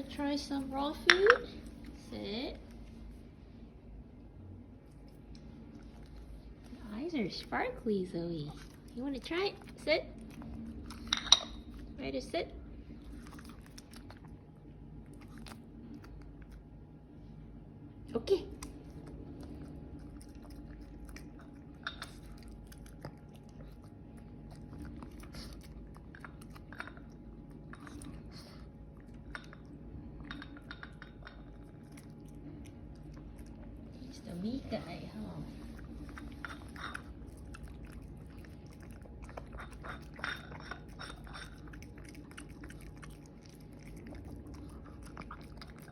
try some raw food? Sit. Your eyes are sparkly, Zoe. You want to try it? Sit. Ready to sit? Okay. He's the weak guy, huh?